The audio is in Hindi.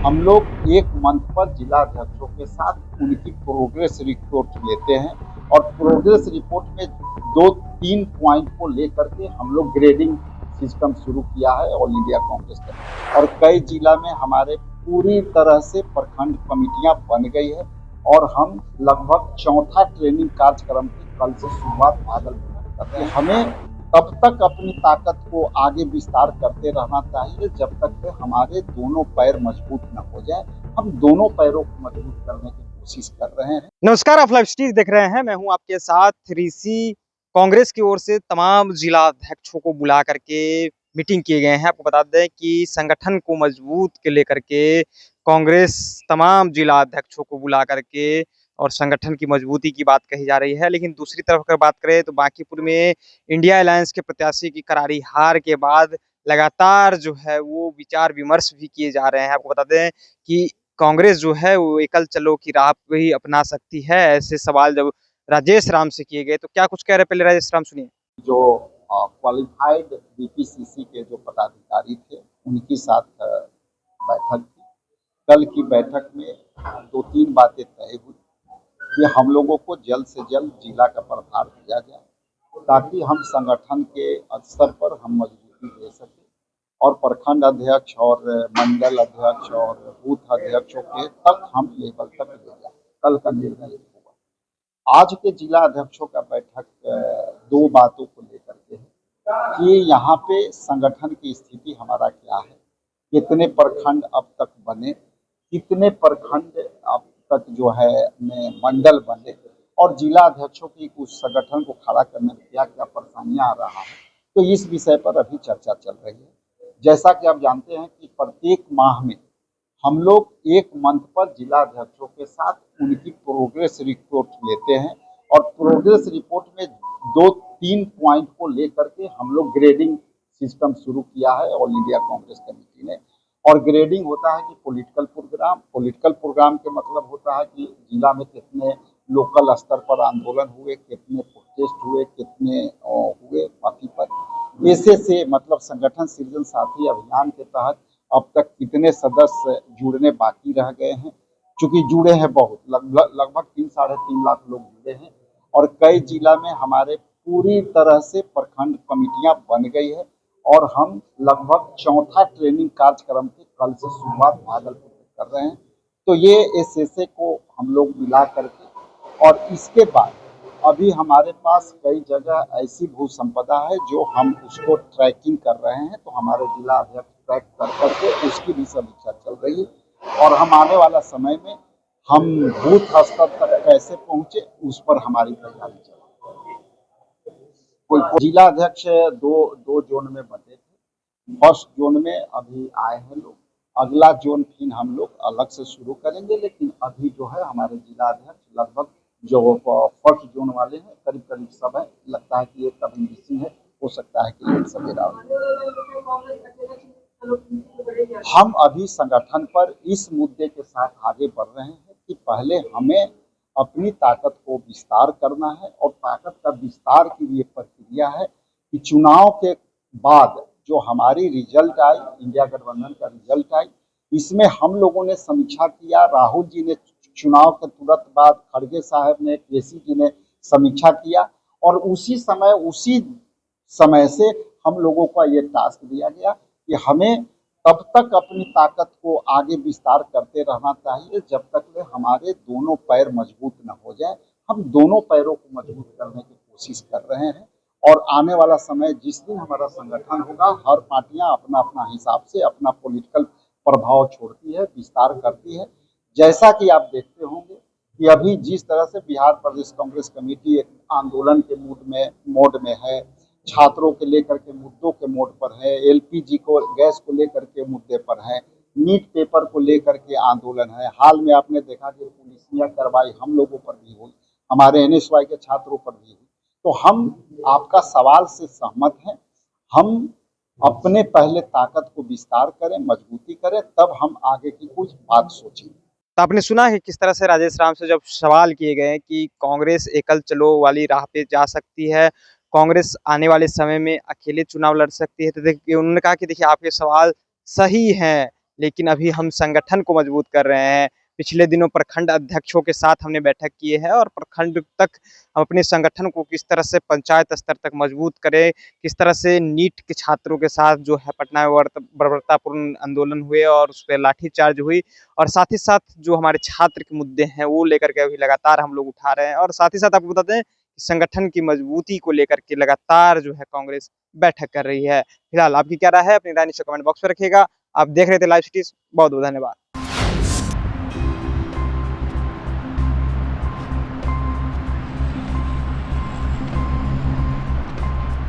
हम लोग एक मंथ पर जिला अध्यक्षों के साथ उनकी प्रोग्रेस रिपोर्ट लेते हैं और प्रोग्रेस रिपोर्ट में 2-3 पॉइंट को लेकर के हम लोग ग्रेडिंग सिस्टम शुरू किया है ऑल इंडिया कांग्रेस का। और कई जिला में हमारे पूरी तरह से प्रखंड कमेटियां बन गई है और हम लगभग चौथा ट्रेनिंग कार्यक्रम की कल से शुरुआत भागलपुर में करते हैं। हमें तब तक अपनी ताकत को आगे विस्तार करते रहना चाहिए जब तक कि हमारे दोनों पैर मजबूत न हो जाए। हम दोनों पैरों को मजबूत करने की कोशिश कर रहे हैं। नमस्कार, आप लाइव स्ट्रीम देख रहे हैं। मैं हूं आपके साथ ऋषि। कांग्रेस की ओर से तमाम जिला अध्यक्षों को बुला करके मीटिंग किए गए हैं। आपको बता दें कि संगठन को मजबूत के लेकर के कांग्रेस तमाम जिला अध्यक्षों को बुला करके और संगठन की मजबूती की बात कही जा रही है। लेकिन दूसरी तरफ अगर बात करें तो बांकीपुर में इंडिया अलायंस के प्रत्याशी की करारी हार के बाद लगातार जो है वो विचार विमर्श भी किए जा रहे हैं। आपको बता दें कि कांग्रेस जो है वो एकल चलो की राह पे ही अपना सकती है। ऐसे सवाल जब राजेश राम से किए गए तो क्या कुछ कह रहे, पहले राजेश राम सुनिए। जो क्वालिफाइड बीपीसीसी के जो पदाधिकारी थे उनके साथ बैठक थी। कल की बैठक में 2-3 बातें तय हुई कि हम लोगों को जल्द से जल्द जिला का प्रभार दिया जाए ताकि हम संगठन के स्तर पर हम मजबूती दे सकें और प्रखंड अध्यक्ष और मंडल अध्यक्ष और बूथ अध्यक्षों के तक हम लेवल तक ले जाए। कल का निर्णय हुआ। आज के जिला अध्यक्षों का बैठक 2 बातों को लेकर के है कि यहाँ पे संगठन की स्थिति हमारा क्या है, कितने प्रखंड अब तक बने, कितने प्रखंड अब तक जो है में मंडल बने और जिला अध्यक्षों की उस संगठन को खड़ा करने में क्या क्या परेशानियां आ रहा है। तो इस विषय पर अभी चर्चा चल रही है। जैसा कि आप जानते हैं कि प्रत्येक माह में हम लोग एक मंथ पर जिला अध्यक्षों के साथ उनकी प्रोग्रेस रिपोर्ट लेते हैं और प्रोग्रेस रिपोर्ट में 2-3 पॉइंट को लेकर के हम लोग ग्रेडिंग सिस्टम शुरू किया है ऑल इंडिया कांग्रेस कमेटी ने। और ग्रेडिंग होता है कि पॉलिटिकल प्रोग्राम के मतलब होता है कि जिला में कितने लोकल स्तर पर आंदोलन हुए, कितने प्रोटेस्ट हुए, कितने हुए बाकी पर। ऐसे से मतलब संगठन सृजन साथी अभियान के तहत अब तक कितने सदस्य जुड़ने बाकी रह गए हैं। चूंकि जुड़े हैं बहुत, लगभग 3-3.5 लाख लोग जुड़े हैं और कई जिला में हमारे पूरी तरह से प्रखंड कमेटियां बन गई है और हम लगभग चौथा ट्रेनिंग कार्यक्रम की कल से शुरुआत भागलपुर में कर रहे हैं। तो ये एसएसए को हम लोग मिला करके और इसके बाद अभी हमारे पास कई जगह ऐसी भू संपदा है जो हम उसको ट्रैकिंग कर रहे हैं। तो हमारे जिला अध्यक्ष ट्रैक कर करके उसकी भी समीक्षा चल रही है और हम आने वाला समय में हम बूथ स्तर तक कैसे पहुंचे उस पर हमारी तैयारी चल रही है। कोई जिला अध्यक्ष दो जोन में बटे थे। फर्स्ट जोन में अभी आए हैं लोग, अगला जोन फिर हम लोग अलग से शुरू करेंगे। लेकिन अभी जो है हमारे जिला अध्यक्ष लगभग जो फर्स्ट जोन वाले हैं करीब करीब सब है। लगता है कि ये कभी मिसिंग है, हो सकता है कि ये सवेरा। हम अभी संगठन पर इस मुद्दे के साथ आगे बढ़ रहे हैं कि पहले हमें अपनी ताकत को विस्तार करना है और ताकत का विस्तार की ये प्रक्रिया है कि चुनाव के बाद जो हमारी रिजल्ट आई, इंडिया गठबंधन का रिजल्ट आई, इसमें हम लोगों ने समीक्षा किया। राहुल जी ने चुनाव के तुरंत बाद, खड़गे साहब ने, केसी जी ने समीक्षा किया और उसी समय से हम लोगों का ये टास्क दिया गया कि हमें तब तक अपनी ताकत को आगे विस्तार करते रहना चाहिए जब तक हमारे दोनों पैर मजबूत न हो जाए। हम दोनों पैरों को मजबूत करने की कोशिश कर रहे हैं और आने वाला समय जिस दिन हमारा संगठन होगा, हर पार्टियां अपना अपना हिसाब से अपना पॉलिटिकल प्रभाव छोड़ती है, विस्तार करती है। जैसा कि आप देखते होंगे कि अभी जिस तरह से बिहार प्रदेश कांग्रेस कमेटी एक आंदोलन के मोड में है, छात्रों के लेकर के मुद्दों के मोड पर है, एलपीजी को गैस को लेकर के मुद्दे पर है, नीट पेपर को लेकर के आंदोलन है। हाल में आपने देखा कि पुलिसिया कार्रवाई हम लोगों पर भी हुई, हमारे एनएसवाई के छात्रों पर भी हुई। तो हम आपका सवाल से सहमत हैं। हम अपने पहले ताकत को विस्तार करें, मजबूती करें, तब हम आगे की कुछ बात सोचें। तो आपने सुना है किस तरह से राजेश राम से जब सवाल किए गए कि कांग्रेस एकल चलो वाली राह पे जा सकती है, कांग्रेस आने वाले समय में अकेले चुनाव लड़ सकती है, तो देखिए उन्होंने कहा कि देखिए आपके सवाल सही हैं लेकिन अभी हम संगठन को मजबूत कर रहे हैं। पिछले दिनों प्रखंड अध्यक्षों के साथ हमने बैठक की है और प्रखंड तक हम अपने संगठन को किस तरह से पंचायत स्तर तक मजबूत करें, किस तरह से नीट के छात्रों के साथ जो है पटना में बर्बरतापूर्ण आंदोलन हुए और उस पर लाठीचार्ज हुई, और साथ ही साथ जो हमारे छात्र के मुद्दे हैं वो लेकर के अभी लगातार हम लोग उठा रहे हैं। और साथ ही साथ आपको बता दें कि संगठन की मजबूती को लेकर के लगातार जो है कांग्रेस बैठक कर रही है। फिलहाल आपकी क्या राय है, अपनी राय नीचे कमेंट बॉक्स में रखिएगा। आप देख रहे थे लाइव सिटीज, बहुत बहुत धन्यवाद।